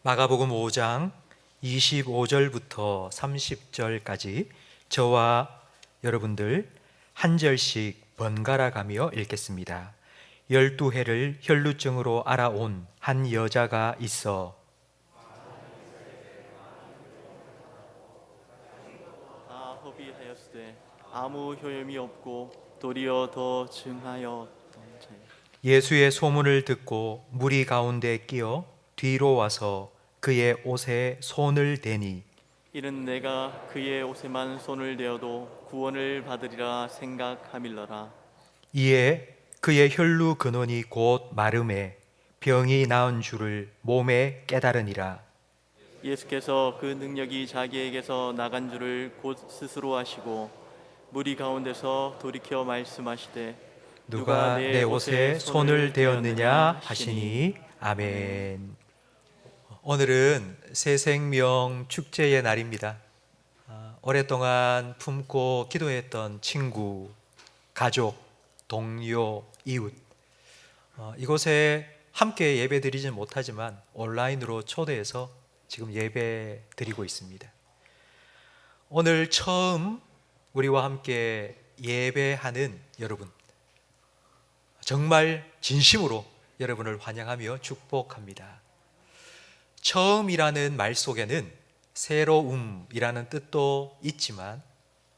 마가복음 5장 25절부터 30절까지 저와 여러분들 한 절씩 번갈아 가며 읽겠습니다. 12해를 혈루증으로 알아온 한 여자가 있어 다 허비하였으되 아무 효염이 없고 도리어 더 증하였던지. 예수의 소문을 듣고 무리 가운데 끼어 뒤로 와서 그의 옷에 손을 대니 이는 내가 그의 옷에만 손을 대어도 구원을 받으리라 생각함일러라. 이에 그의 혈루 근원이 곧 마름에 병이 나은 줄을 몸에 깨달으니라. 예수께서 그 능력이 자기에게서 나간 줄을 곧 스스로 아시고 무리 가운데서 돌이켜 말씀하시되 누가 내 옷에 손을 대었느냐 하시니 아멘. 오늘은 새생명 축제의 날입니다. 오랫동안 품고 기도했던 친구, 가족, 동료, 이웃, 이곳에 함께 예배 드리진 못하지만 온라인으로 초대해서 지금 예배 드리고 있습니다. 오늘 처음 우리와 함께 예배하는 여러분, 정말 진심으로 여러분을 환영하며 축복합니다. 처음이라는 말 속에는 새로움이라는 뜻도 있지만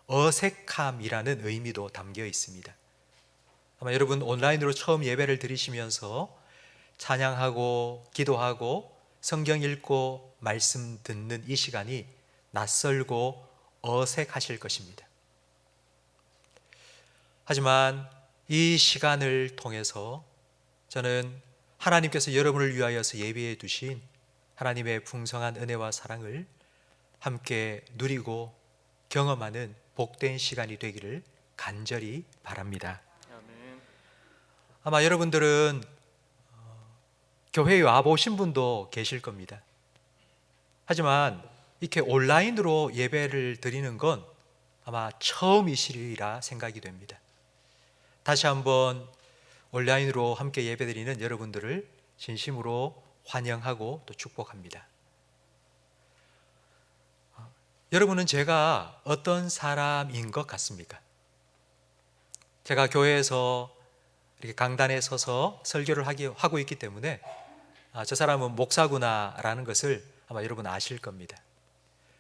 어색함이라는 의미도 담겨 있습니다. 아마 여러분 온라인으로 처음 예배를 드리시면서 찬양하고 기도하고 성경 읽고 말씀 듣는 이 시간이 낯설고 어색하실 것입니다. 하지만 이 시간을 통해서 저는 하나님께서 여러분을 위하여서 예비해 두신 하나님의 풍성한 은혜와 사랑을 함께 누리고 경험하는 복된 시간이 되기를 간절히 바랍니다. 아멘. 아마 여러분들은 교회에 와보신 분도 계실 겁니다. 하지만 이렇게 온라인으로 예배를 드리는 건 아마 처음이시리라 생각이 됩니다. 다시 한번 온라인으로 함께 예배드리는 여러분들을 진심으로 환영하고 또 축복합니다. 여러분은 제가 어떤 사람인 것 같습니까? 제가 교회에서 이렇게 강단에 서서 설교를 하고 있기 때문에 저 사람은 목사구나라는 것을 아마 여러분 아실 겁니다.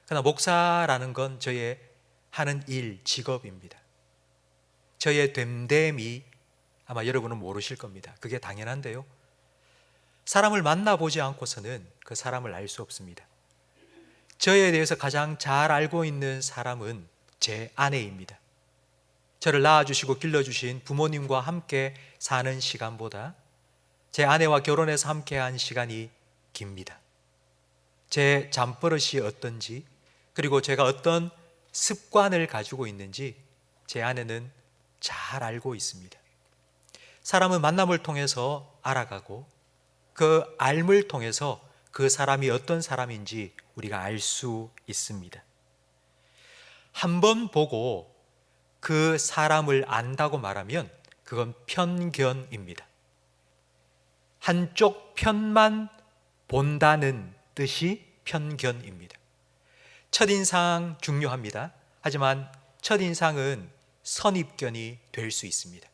그러나 목사라는 건 저의 하는 일, 직업입니다. 저의 됨됨이 아마 여러분은 모르실 겁니다. 그게 당연한데요. 사람을 만나보지 않고서는 그 사람을 알 수 없습니다. 저에 대해서 가장 잘 알고 있는 사람은 제 아내입니다. 저를 낳아주시고 길러주신 부모님과 함께 사는 시간보다 제 아내와 결혼해서 함께한 시간이 깁니다. 제 잠버릇이 어떤지, 그리고 제가 어떤 습관을 가지고 있는지 제 아내는 잘 알고 있습니다. 사람은 만남을 통해서 알아가고 그 알을 통해서 그 사람이 어떤 사람인지 우리가 알 수 있습니다. 한 번 보고 그 사람을 안다고 말하면 그건 편견입니다. 한쪽 편만 본다는 뜻이 편견입니다. 첫인상 중요합니다. 하지만 첫인상은 선입견이 될 수 있습니다.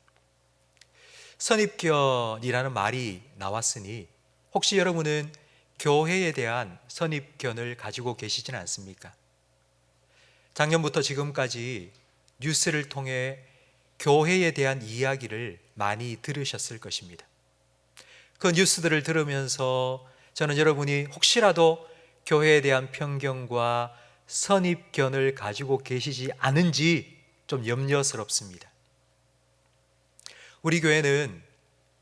선입견이라는 말이 나왔으니 혹시 여러분은 교회에 대한 선입견을 가지고 계시지는 않습니까? 작년부터 지금까지 뉴스를 통해 교회에 대한 이야기를 많이 들으셨을 것입니다. 그 뉴스들을 들으면서 저는 여러분이 혹시라도 교회에 대한 편견과 선입견을 가지고 계시지 않은지 좀 염려스럽습니다. 우리 교회는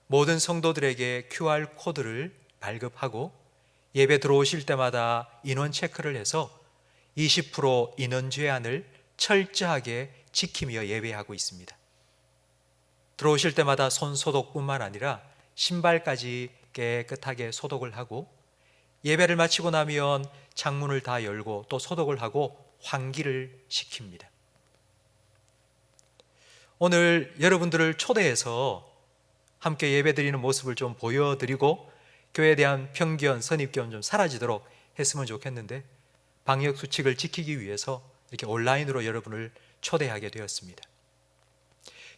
모든 성도들에게 QR코드를 발급하고 예배 들어오실 때마다 인원 체크를 해서 20% 인원 제한을 철저하게 지키며 예배하고 있습니다. 들어오실 때마다 손 소독뿐만 아니라 신발까지 깨끗하게 소독을 하고 예배를 마치고 나면 창문을 다 열고 또 소독을 하고 환기를 시킵니다. 오늘 여러분들을 초대해서 함께 예배드리는 모습을 좀 보여드리고 교회에 대한 편견, 선입견 좀 사라지도록 했으면 좋겠는데 방역 수칙을 지키기 위해서 이렇게 온라인으로 여러분을 초대하게 되었습니다.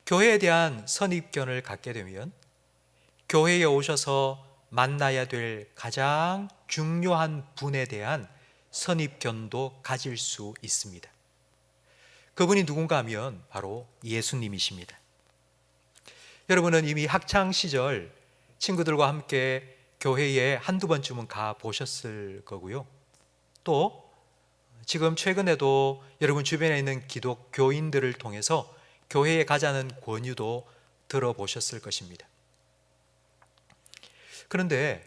교회에 대한 선입견을 갖게 되면 교회에 오셔서 만나야 될 가장 중요한 분에 대한 선입견도 가질 수 있습니다. 그분이 누군가 하면 바로 예수님이십니다. 여러분은 이미 학창 시절 친구들과 함께 교회에 한두 번쯤은 가 보셨을 거고요. 또 지금 최근에도 여러분 주변에 있는 기독교인들을 통해서 교회에 가자는 권유도 들어보셨을 것입니다. 그런데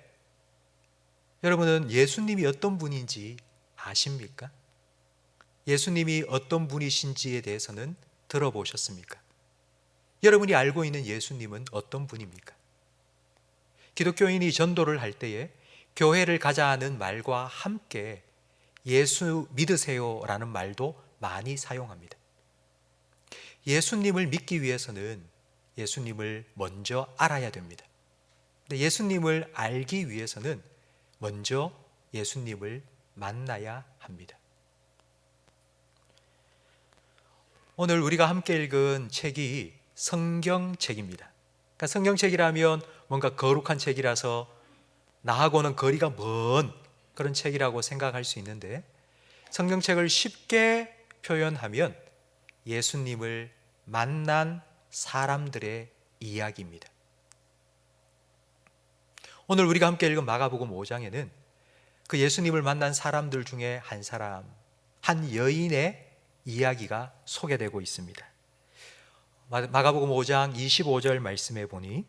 여러분은 예수님이 어떤 분인지 아십니까? 예수님이 어떤 분이신지에 대해서는 들어보셨습니까? 여러분이 알고 있는 예수님은 어떤 분입니까? 기독교인이 전도를 할 때에 교회를 가자는 말과 함께 예수 믿으세요라는 말도 많이 사용합니다. 예수님을 믿기 위해서는 예수님을 먼저 알아야 됩니다. 근데 예수님을 알기 위해서는 먼저 예수님을 만나야 합니다. 오늘 우리가 함께 읽은 책이 성경책입니다. 그러니까 성경책이라면 뭔가 거룩한 책이라서 나하고는 거리가 먼 그런 책이라고 생각할 수 있는데 성경책을 쉽게 표현하면 예수님을 만난 사람들의 이야기입니다. 오늘 우리가 함께 읽은 마가복음 5장에는 그 예수님을 만난 사람들 중에 한 사람, 한 여인의 이야기가 소개되고 있습니다. 마가복음 5장 25절 말씀에 보니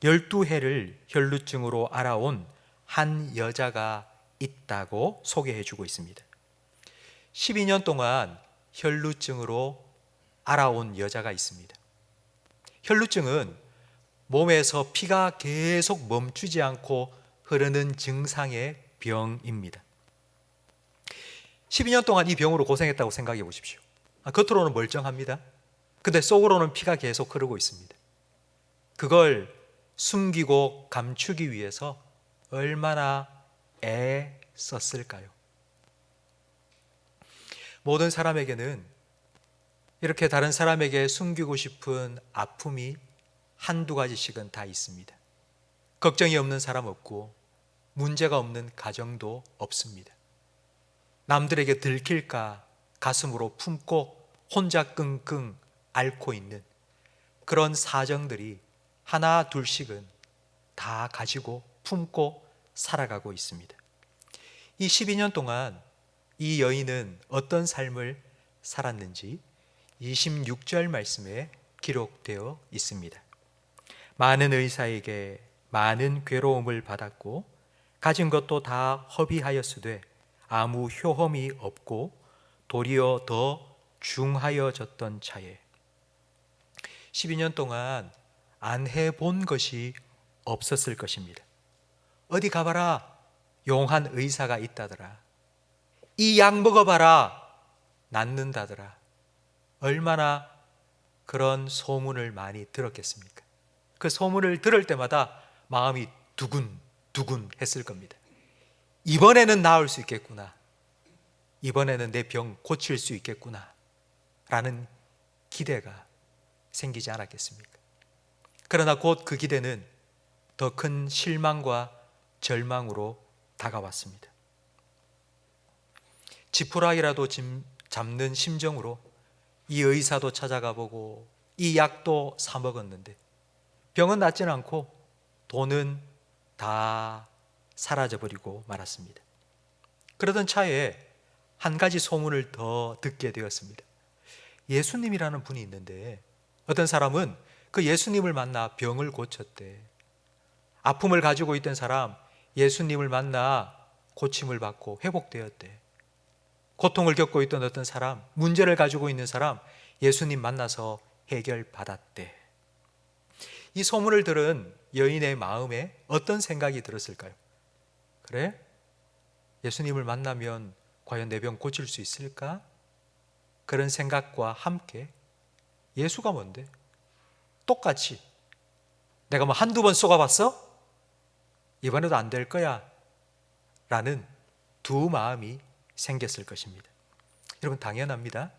12해를 혈루증으로 알아온 한 여자가 있다고 소개해주고 있습니다. 12년 동안 혈루증으로 알아온 여자가 있습니다. 혈루증은 몸에서 피가 계속 멈추지 않고 흐르는 증상의 병입니다. 12년 동안 이 병으로 고생했다고 생각해 보십시오. 겉으로는 멀쩡합니다. 근데 속으로는 피가 계속 흐르고 있습니다. 그걸 숨기고 감추기 위해서 얼마나 애썼을까요? 모든 사람에게는 이렇게 다른 사람에게 숨기고 싶은 아픔이 한두 가지씩은 다 있습니다. 걱정이 없는 사람 없고 문제가 없는 가정도 없습니다. 남들에게 들킬까 가슴으로 품고 혼자 끙끙 앓고 있는 그런 사정들이 하나 둘씩은 다 가지고 품고 살아가고 있습니다. 이 12년 동안 이 여인은 어떤 삶을 살았는지 26절 말씀에 기록되어 있습니다. 많은 의사에게 많은 괴로움을 받았고 가진 것도 다 허비하였으되 아무 효험이 없고 도리어 더 중하여졌던 차에 12년 동안 안 해본 것이 없었을 것입니다. 어디 가봐라 용한 의사가 있다더라. 이 약 먹어봐라 낫는다더라. 얼마나 그런 소문을 많이 들었겠습니까? 그 소문을 들을 때마다 마음이 두근두근 했을 겁니다. 이번에는 나을 수 있겠구나. 이번에는 내 병 고칠 수 있겠구나. 라는 기대가 생기지 않았겠습니까? 그러나 곧 그 기대는 더 큰 실망과 절망으로 다가왔습니다. 지푸라기라도 잡는 심정으로 이 의사도 찾아가 보고 이 약도 사 먹었는데 병은 낫지는 않고 돈은 다 사라져버리고 말았습니다. 그러던 차에 한 가지 소문을 더 듣게 되었습니다. 예수님이라는 분이 있는데 어떤 사람은 그 예수님을 만나 병을 고쳤대. 아픔을 가지고 있던 사람 예수님을 만나 고침을 받고 회복되었대. 고통을 겪고 있던 어떤 사람, 문제를 가지고 있는 사람 예수님 만나서 해결받았대. 이 소문을 들은 여인의 마음에 어떤 생각이 들었을까요? 그래? 예수님을 만나면 과연 내 병 고칠 수 있을까? 그런 생각과 함께 예수가 뭔데? 똑같이 내가 뭐 한두 번 쏘가봤어? 이번에도 안 될 거야 라는 두 마음이 생겼을 것입니다. 여러분, 당연합니다.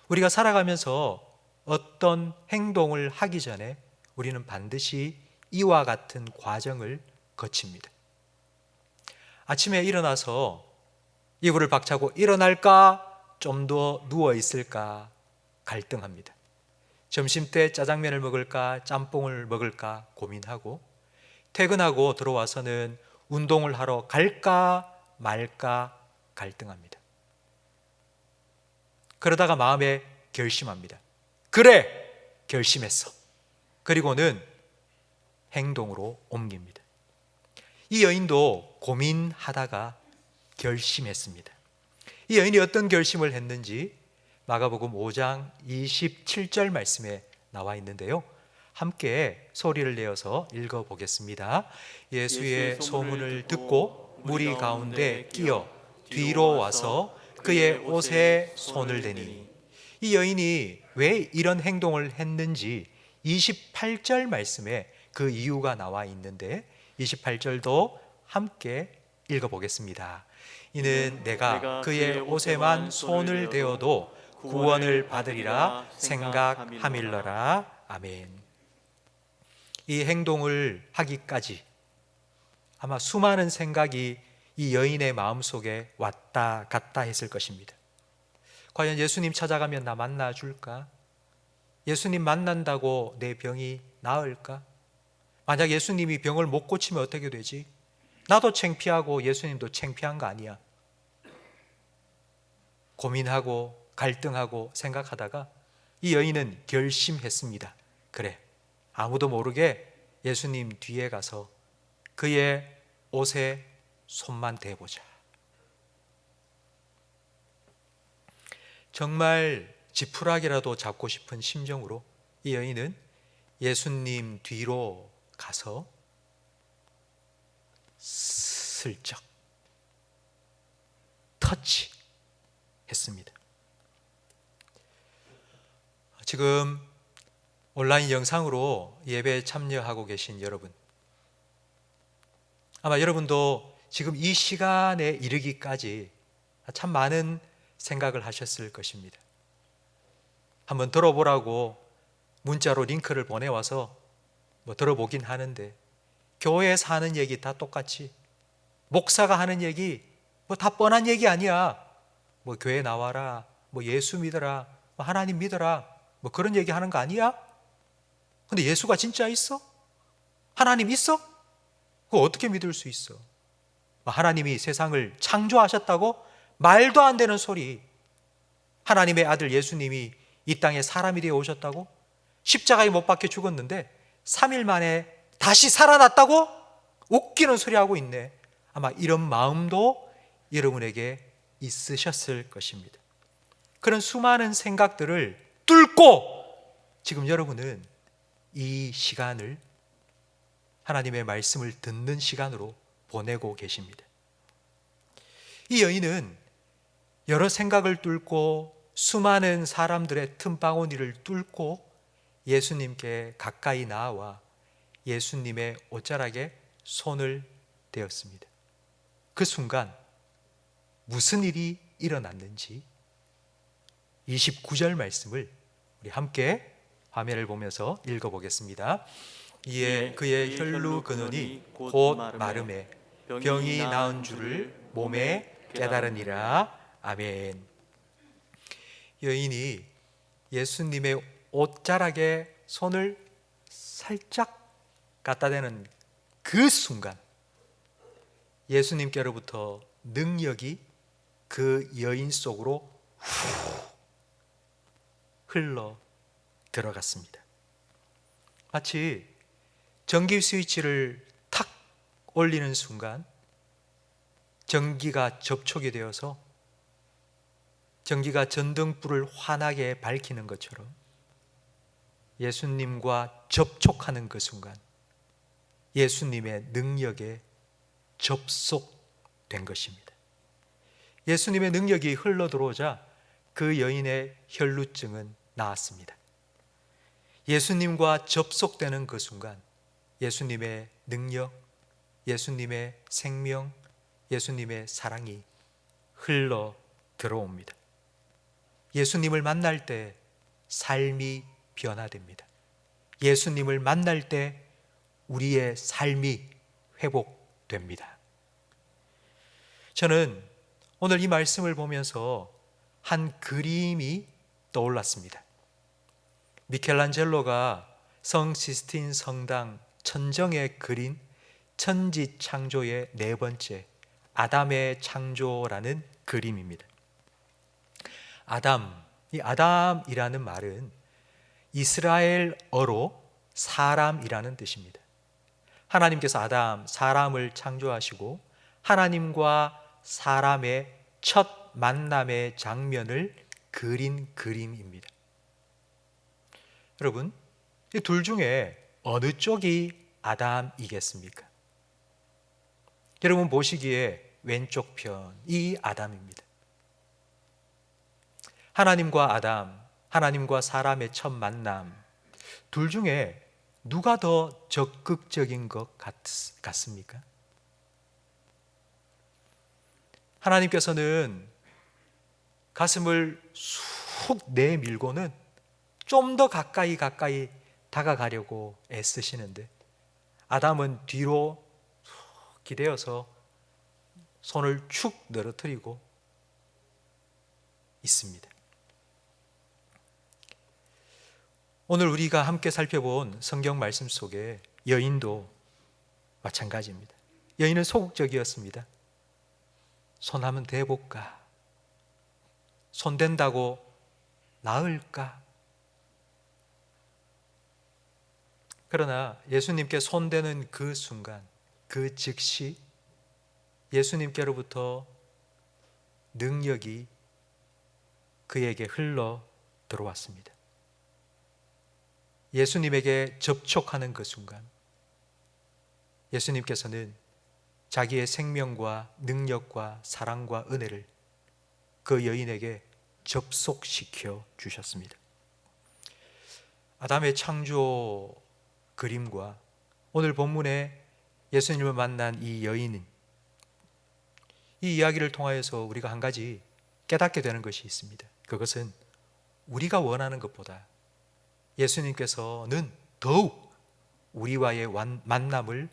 우리가 살아가면서 어떤 행동을 하기 전에 우리는 반드시 이와 같은 과정을 거칩니다. 아침에 일어나서 이불을 박차고 일어날까? 좀 더 누워 있을까? 갈등합니다. 점심때 짜장면을 먹을까? 짬뽕을 먹을까? 고민하고, 퇴근하고 들어와서는 운동을 하러 갈까 말까 갈등합니다. 그러다가 마음에 결심합니다. 그래! 결심했어. 그리고는 행동으로 옮깁니다. 이 여인도 고민하다가 결심했습니다. 이 여인이 어떤 결심을 했는지 마가복음 5장 27절 말씀에 나와 있는데요. 함께 소리를 내어서 읽어보겠습니다. 예수의 소문을 듣고 무리 가운데 끼어 뒤로 와서 그의 옷에 손을 대니, 이 여인이 왜 이런 행동을 했는지 28절 말씀에 그 이유가 나와 있는데 28절도 함께 읽어보겠습니다. 이는 내가 그의 옷에만 손을 대어도 구원을 받으리라 생각함일러라. 아멘. 이 행동을 하기까지 아마 수많은 생각이 이 여인의 마음속에 왔다 갔다 했을 것입니다. 과연 예수님 찾아가면 나 만나줄까? 예수님 만난다고 내 병이 나을까? 만약 예수님이 병을 못 고치면 어떻게 되지? 나도 창피하고 예수님도 창피한 거 아니야? 고민하고 갈등하고 생각하다가 이 여인은 결심했습니다. 그래, 아무도 모르게 예수님 뒤에 가서 그의 옷에 손만 대보자. 정말 지푸라기라도 잡고 싶은 심정으로 이 여인은 예수님 뒤로 가서 슬쩍 터치했습니다. 지금 온라인 영상으로 예배에 참여하고 계신 여러분, 아마 여러분도 지금 이 시간에 이르기까지 참 많은 생각을 하셨을 것입니다. 한번 들어보라고 문자로 링크를 보내와서 들어보긴 하는데, 교회에서 하는 얘기 다 똑같이, 목사가 하는 얘기 다 뻔한 얘기 아니야. 교회 나와라, 예수 믿어라, 하나님 믿어라, 그런 얘기 하는 거 아니야? 근데 예수가 진짜 있어? 하나님 있어? 그거 어떻게 믿을 수 있어? 하나님이 세상을 창조하셨다고? 말도 안 되는 소리. 하나님의 아들 예수님이 이 땅에 사람이 되어 오셨다고? 십자가에 못 박혀 죽었는데 3일 만에 다시 살아났다고? 웃기는 소리 하고 있네. 아마 이런 마음도 여러분에게 있으셨을 것입니다. 그런 수많은 생각들을 뚫고 지금 여러분은 이 시간을 하나님의 말씀을 듣는 시간으로 보내고 계십니다. 이 여인은 여러 생각을 뚫고 수많은 사람들의 틈바구니를 뚫고 예수님께 가까이 나와 예수님의 옷자락에 손을 대었습니다. 그 순간 무슨 일이 일어났는지 29절 말씀을 우리 함께 화면을 보면서 읽어보겠습니다. 이에 그의 혈루 근원이 곧 마름에 병이 나은 줄을 몸에 깨달으니라. 아멘. 여인이 예수님의 옷자락에 손을 살짝 갖다 대는 그 순간 예수님께로부터 능력이 그 여인 속으로 흘러 들어갔습니다. 마치 전기 스위치를 탁 올리는 순간 전기가 접촉이 되어서 전기가 전등불을 환하게 밝히는 것처럼 예수님과 접촉하는 그 순간 예수님의 능력에 접속된 것입니다. 예수님의 능력이 흘러 들어오자 그 여인의 혈루증은 나았습니다. 예수님과 접속되는 그 순간 예수님의 능력, 예수님의 생명, 예수님의 사랑이 흘러 들어옵니다. 예수님을 만날 때 삶이 변화됩니다. 예수님을 만날 때 우리의 삶이 회복됩니다. 저는 오늘 이 말씀을 보면서 한 그림이 떠올랐습니다. 미켈란젤로가 성 시스틴 성당 천정에 그린 천지창조의 네 번째 아담의 창조라는 그림입니다. 이 아담이라는 말은 이스라엘어로 사람이라는 뜻입니다. 하나님께서 사람을 창조하시고 하나님과 사람의 첫 만남의 장면을 그린 그림입니다. 여러분, 이 둘 중에 어느 쪽이 아담이겠습니까? 여러분 보시기에 왼쪽 편이 아담입니다. 하나님과 사람의 첫 만남, 둘 중에 누가 더 적극적인 것 같습니까? 하나님께서는 가슴을 쑥 내밀고는 좀 더 가까이 다가가려고 애쓰시는데 아담은 뒤로 기대어서 손을 축 늘어뜨리고 있습니다. 오늘 우리가 함께 살펴본 성경 말씀 속에 여인도 마찬가지입니다. 여인은 소극적이었습니다. 손 한번 대볼까? 손 댄다고 나을까? 그러나 예수님께 손대는 그 순간, 그 즉시 예수님께로부터 능력이 그에게 흘러 들어왔습니다. 예수님에게 접촉하는 그 순간, 예수님께서는 자기의 생명과 능력과 사랑과 은혜를 그 여인에게 접속시켜 주셨습니다. 아담의 창조 그림과 오늘 본문에 예수님을 만난 이 여인은 이 이야기를 통하여서 우리가 한 가지 깨닫게 되는 것이 있습니다. 그것은 우리가 원하는 것보다 예수님께서는 더욱 우리와의 만남을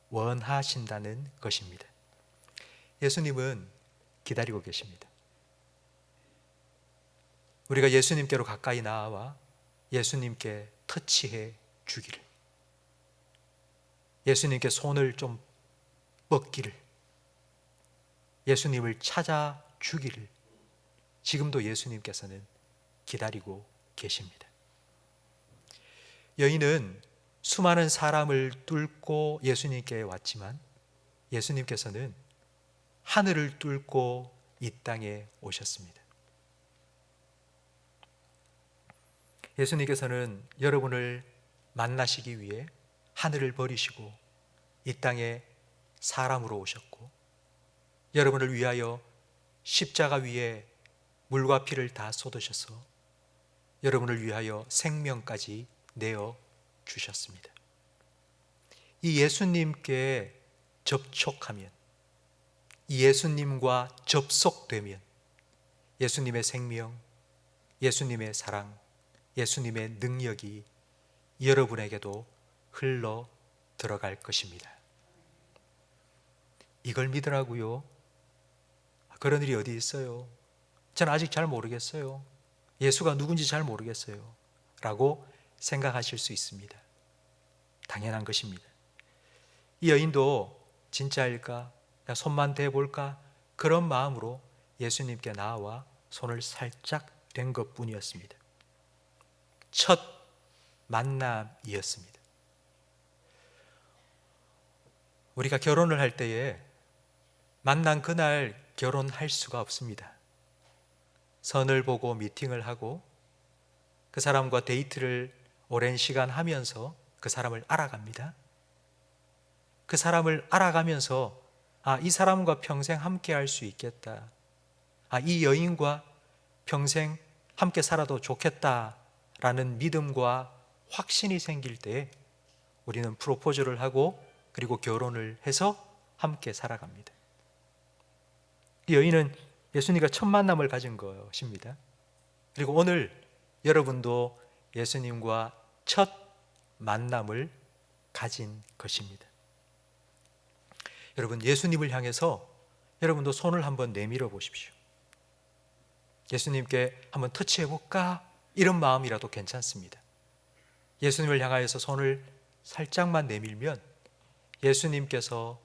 원하신다는 것입니다. 예수님은 기다리고 계십니다. 우리가 예수님께로 가까이 나아와 예수님께 터치해 주기를, 예수님께 손을 좀 뻗기를, 예수님을 찾아 주기를 지금도 예수님께서는 기다리고 계십니다. 여인은 수많은 사람을 뚫고 예수님께 왔지만 예수님께서는 하늘을 뚫고 이 땅에 오셨습니다. 예수님께서는 여러분을 만나시기 위해 하늘을 버리시고 이 땅에 사람으로 오셨고 여러분을 위하여 십자가 위에 물과 피를 다 쏟으셔서 여러분을 위하여 생명까지 내어 주셨습니다. 이 예수님께 접촉하면, 이 예수님과 접속되면 예수님의 생명, 예수님의 사랑, 예수님의 능력이 여러분에게도 흘러 들어갈 것입니다. 이걸 믿으라고요? 그런 일이 어디 있어요? 저는 아직 잘 모르겠어요. 예수가 누군지 잘 모르겠어요. 라고 생각하실 수 있습니다. 당연한 것입니다. 이 여인도 진짜일까? 손만 대볼까? 그런 마음으로 예수님께 나와 손을 살짝 댄 것뿐이었습니다. 첫 만남이었습니다. 우리가 결혼을 할 때에 만난 그날 결혼할 수가 없습니다. 선을 보고 미팅을 하고 그 사람과 데이트를 오랜 시간 하면서 그 사람을 알아갑니다. 그 사람을 알아가면서 이 사람과 평생 함께 할 수 있겠다. 이 여인과 평생 함께 살아도 좋겠다라는 믿음과 확신이 생길 때 우리는 프로포즈를 하고 그리고 결혼을 해서 함께 살아갑니다. 이 여인은 예수님과 첫 만남을 가진 것입니다. 그리고 오늘 여러분도 예수님과 첫 만남을 가진 것입니다. 여러분, 예수님을 향해서 여러분도 손을 한번 내밀어 보십시오. 예수님께 한번 터치해 볼까? 이런 마음이라도 괜찮습니다. 예수님을 향하여서 손을 살짝만 내밀면 예수님께서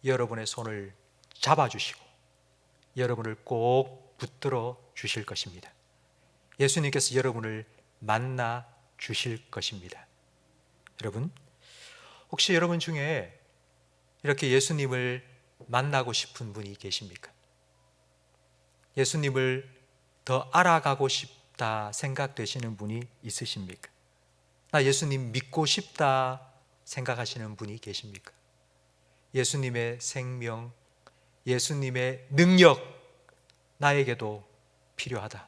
여러분의 손을 잡아주시고 여러분을 꼭 붙들어 주실 것입니다. 예수님께서 여러분을 만나 주실 것입니다. 여러분, 혹시 여러분 중에 이렇게 예수님을 만나고 싶은 분이 계십니까? 예수님을 더 알아가고 싶다 생각되시는 분이 있으십니까? 나 예수님 믿고 싶다 생각하시는 분이 계십니까? 예수님의 생명, 예수님의 능력 나에게도 필요하다.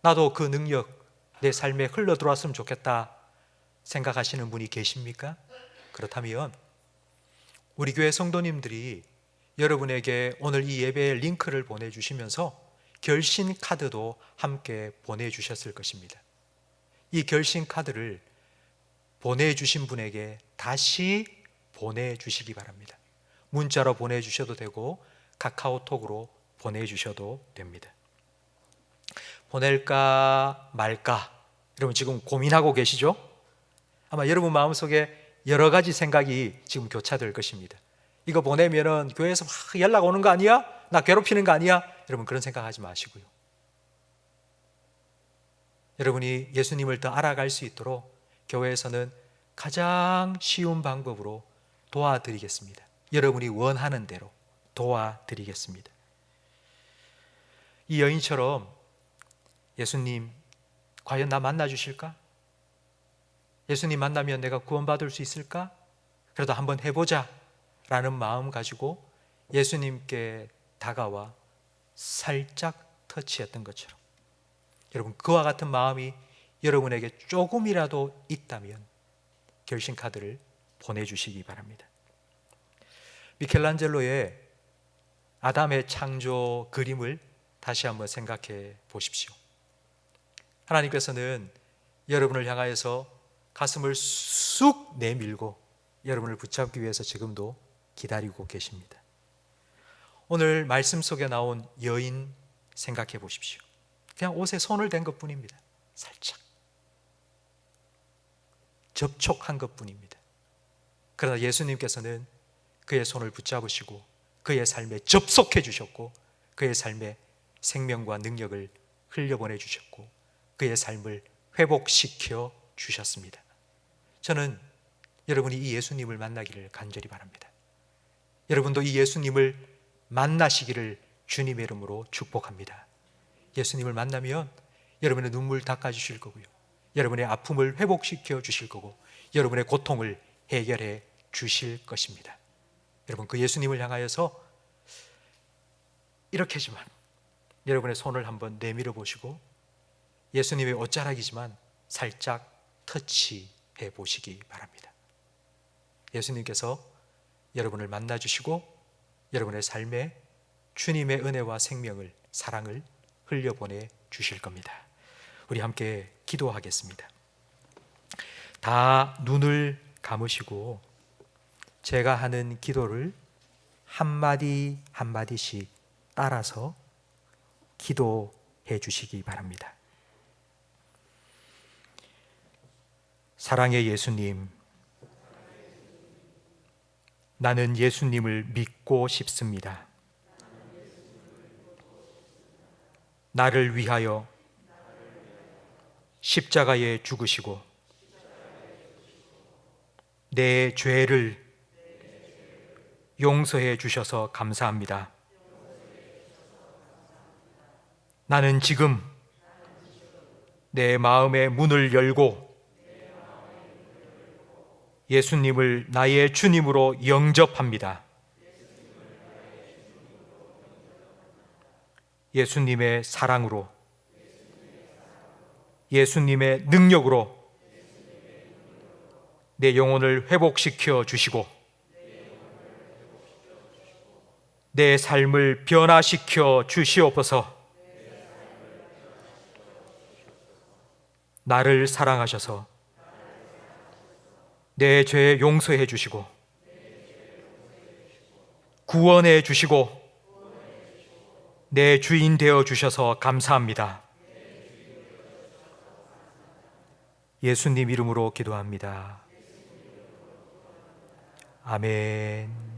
나도 그 능력 내 삶에 흘러 들어왔으면 좋겠다 생각하시는 분이 계십니까? 그렇다면 우리 교회 성도님들이 여러분에게 오늘 이 예배의 링크를 보내주시면서 결신 카드도 함께 보내주셨을 것입니다. 이 결신 카드를 보내주신 분에게 다시 보내주시기 바랍니다. 문자로 보내주셔도 되고 카카오톡으로 보내주셔도 됩니다. 보낼까 말까 여러분 지금 고민하고 계시죠? 아마 여러분 마음속에 여러 가지 생각이 지금 교차될 것입니다. 이거 보내면은 교회에서 막 연락 오는 거 아니야? 나 괴롭히는 거 아니야? 여러분 그런 생각하지 마시고요. 여러분이 예수님을 더 알아갈 수 있도록 교회에서는 가장 쉬운 방법으로 도와드리겠습니다. 여러분이 원하는 대로 도와드리겠습니다. 이 여인처럼 예수님 과연 나 만나 주실까? 예수님 만나면 내가 구원받을 수 있을까? 그래도 한번 해보자 라는 마음 가지고 예수님께 다가와 살짝 터치했던 것처럼 여러분 그와 같은 마음이 여러분에게 조금이라도 있다면 결신카드를 보내주시기 바랍니다. 미켈란젤로의 아담의 창조 그림을 다시 한번 생각해 보십시오. 하나님께서는 여러분을 향하여서 가슴을 쑥 내밀고 여러분을 붙잡기 위해서 지금도 기다리고 계십니다. 오늘 말씀 속에 나온 여인 생각해 보십시오. 그냥 옷에 손을 댄 것뿐입니다. 살짝 접촉한 것뿐입니다. 그러나 예수님께서는 그의 손을 붙잡으시고 그의 삶에 접속해 주셨고 그의 삶에 생명과 능력을 흘려보내 주셨고 그의 삶을 회복시켜 주셨습니다. 저는 여러분이 이 예수님을 만나기를 간절히 바랍니다. 여러분도 이 예수님을 만나시기를 주님의 이름으로 축복합니다. 예수님을 만나면 여러분의 눈물 닦아주실 거고요. 여러분의 아픔을 회복시켜 주실 거고 여러분의 고통을 해결해 주실 것입니다. 여러분 그 예수님을 향하여서 이렇게지만 여러분의 손을 한번 내밀어 보시고 예수님의 옷자락이지만 살짝 터치해 보시기 바랍니다. 예수님께서 여러분을 만나 주시고 여러분의 삶에 주님의 은혜와 생명을 사랑을 흘려보내 주실 겁니다. 우리 함께 기도하겠습니다. 다 눈을 감으시고 제가 하는 기도를 한마디 한마디씩 따라서 기도해 주시기 바랍니다. 사랑의 예수님, 나는 예수님을 믿고 싶습니다. 나를 위하여 십자가에 죽으시고 내 죄를 용서해 주셔서 감사합니다. 나는 지금 내 마음의 문을 열고 예수님을 나의 주님으로 영접합니다. 예수님의 사랑으로, 예수님의 능력으로 내 영혼을 회복시켜 주시고 내 삶을 변화시켜 주시옵소서. 나를 사랑하셔서 내 죄 용서해 주시고 구원해 주시고 내 주인 되어 주셔서 감사합니다. 예수님 이름으로 기도합니다. 아멘.